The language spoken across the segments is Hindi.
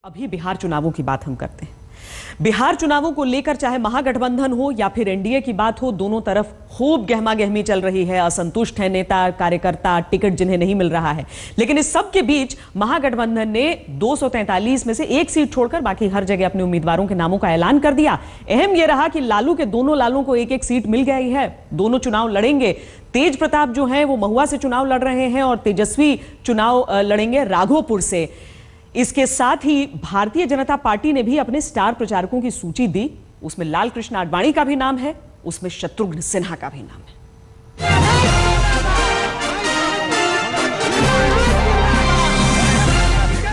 अभी बिहार चुनावों की बात हम करते हैं। बिहार चुनावों को लेकर चाहे महागठबंधन हो या फिर एनडीए की बात हो, दोनों तरफ खूब गहमागहमी चल रही है। असंतुष्ट है नेता कार्यकर्ता, टिकट जिन्हें नहीं मिल रहा है। लेकिन इस सब के बीच महागठबंधन ने 243 में से एक सीट छोड़कर बाकी हर जगह अपने उम्मीदवारों के नामों का ऐलान कर दिया। अहम यह रहा कि लालू के दोनों लालू को एक एक सीट मिल गई है। दोनों चुनाव लड़ेंगे। तेज प्रताप जो है वो महुआ से चुनाव लड़ रहे हैं और तेजस्वी चुनाव लड़ेंगे राघोपुर से। इसके साथ ही भारतीय जनता पार्टी ने भी अपने स्टार प्रचारकों की सूची दी। उसमें लाल कृष्ण आडवाणी का भी नाम है, उसमें शत्रुघ्न सिन्हा का भी नाम है।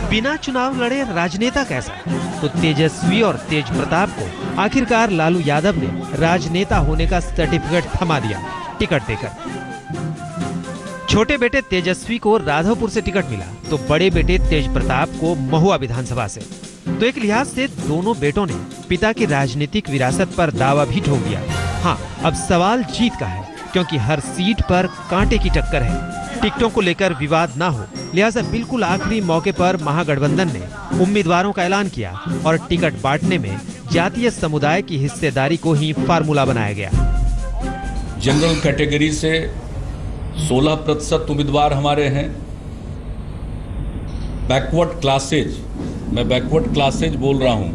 बिना चुनाव लड़े राजनेता कैसा? तो तेजस्वी और तेज प्रताप को आखिरकार लालू यादव ने राजनेता होने का सर्टिफिकेट थमा दिया टिकट देकर। छोटे बेटे तेजस्वी को राघोपुर से टिकट मिला तो बड़े बेटे तेज प्रताप को महुआ विधानसभा से। तो एक लिहाज से दोनों बेटों ने पिता की राजनीतिक विरासत पर दावा भी ठोक दिया। हाँ, अब सवाल जीत का है, क्योंकि हर सीट पर कांटे की टक्कर है। टिकटों को लेकर विवाद ना हो, लिहाजा बिल्कुल आखिरी मौके पर महागठबंधन ने उम्मीदवारों का ऐलान किया और टिकट बांटने में जातीय समुदाय की हिस्सेदारी को ही फार्मूला बनाया गया। जनरल कैटेगरी से 16% उम्मीदवार हमारे हैं। बैकवर्ड क्लासेज, मैं बैकवर्ड क्लासेज बोल रहा हूं,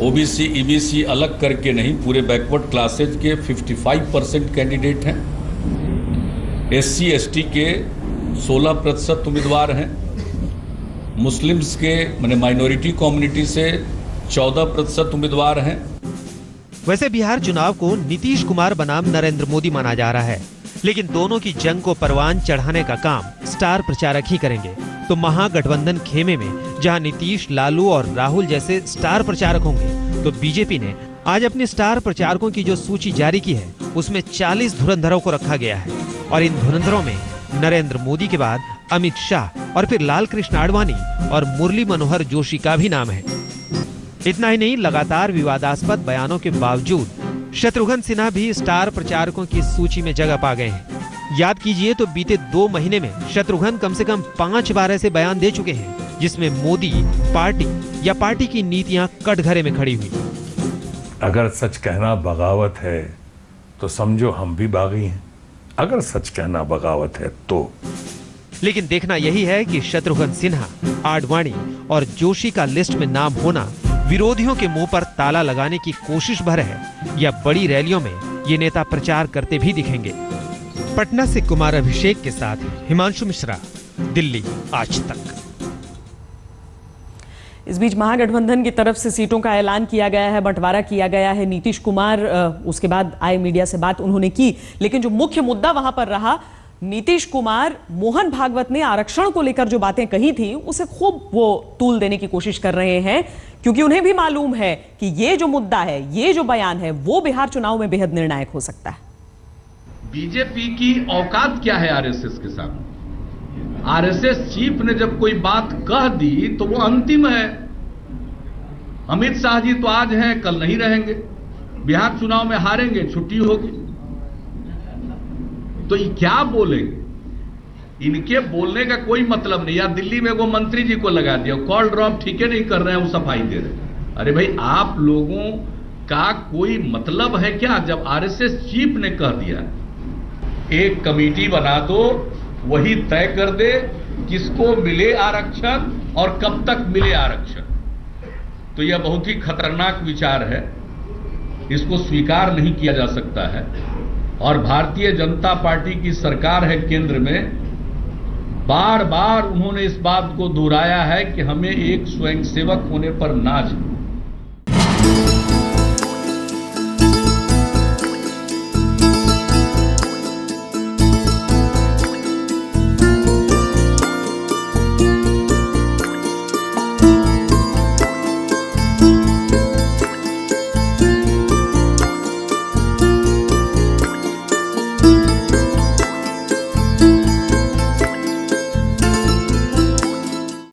ओबीसी ईबीसी अलग करके नहीं, पूरे बैकवर्ड क्लासेज के 55% कैंडिडेट हैं। एससी एसटी के 16% उम्मीदवार हैं। मुस्लिम्स के माने माइनॉरिटी कम्युनिटी से 14% उम्मीदवार हैं। वैसे बिहार चुनाव को नीतीश कुमार बनाम नरेंद्र मोदी माना जा रहा है, लेकिन दोनों की जंग को परवान चढ़ाने का काम स्टार प्रचारक ही करेंगे। तो महागठबंधन खेमे में जहां नीतीश, लालू और राहुल जैसे स्टार प्रचारक होंगे, तो बीजेपी ने आज अपने स्टार प्रचारकों की जो सूची जारी की है उसमें 40 धुरंधरों को रखा गया है। और इन धुरंधरों में नरेंद्र मोदी के बाद अमित शाह और फिर लाल कृष्ण आडवाणी और मुरली मनोहर जोशी का भी नाम है। इतना ही नहीं, लगातार विवादास्पद बयानों के बावजूद शत्रुघ्न सिन्हा भी स्टार प्रचारकों की सूची में जगह पा गए हैं। याद कीजिए तो बीते 2 महीने में शत्रुघ्न कम से कम 5 बार ऐसे बयान दे चुके हैं जिसमें मोदी, पार्टी या पार्टी की नीतियां कटघरे में खड़ी हुई। अगर सच कहना बगावत है तो समझो हम भी बागी हैं। अगर सच कहना बगावत है तो। लेकिन देखना यही है कि शत्रुघ्न सिन्हा, आडवाणी और जोशी का लिस्ट में नाम होना विरोधियों के मुंह पर ताला लगाने की कोशिश भर है, या बड़ी रैलियों में ये नेता प्रचार करते भी दिखेंगे। पटना से कुमार अभिषेक के साथ हिमांशु मिश्रा, दिल्ली आज तक। इस बीच महागठबंधन की तरफ से सीटों का ऐलान किया गया है, बंटवारा किया गया है। नीतीश कुमार उसके बाद आए, मीडिया से बात उन्होंने की, लेकिन जो मुख्य मुद्दा वहां पर रहा, नीतीश कुमार मोहन भागवत ने आरक्षण को लेकर जो बातें कही थी उसे खूब वो तूल देने की कोशिश कर रहे हैं, क्योंकि उन्हें भी मालूम है कि ये जो मुद्दा है, ये जो बयान है, वो बिहार चुनाव में बेहद निर्णायक हो सकता है। बीजेपी की औकात क्या है आरएसएस के सामने? आरएसएस चीफ ने जब कोई बात कह दी तो वो अंतिम है। अमित शाह जी तो आज हैं, कल नहीं रहेंगे। बिहार चुनाव में हारेंगे, छुट्टी होगी। तो ये क्या बोलेंगे? इनके बोलने का कोई मतलब नहीं। या दिल्ली में वो मंत्री जी को लगा दिया, कॉल ड्रॉप ठीक है नहीं कर रहे हैं, वो सफाई दे रहे हैं। अरे भाई, आप लोगों का कोई मतलब है क्या? जब आरएसएस चीफ ने कह दिया, एक कमेटी बना दो, वही तय कर दे किसको मिले आरक्षण और कब तक मिले आरक्षण। तो यह बहुत ही खतरनाक विचार है, इसको स्वीकार नहीं किया जा सकता है। और भारतीय जनता पार्टी की सरकार है केंद्र में, बार बार उन्होंने इस बात को दोहराया है कि हमें एक स्वयंसेवक होने पर नाज है।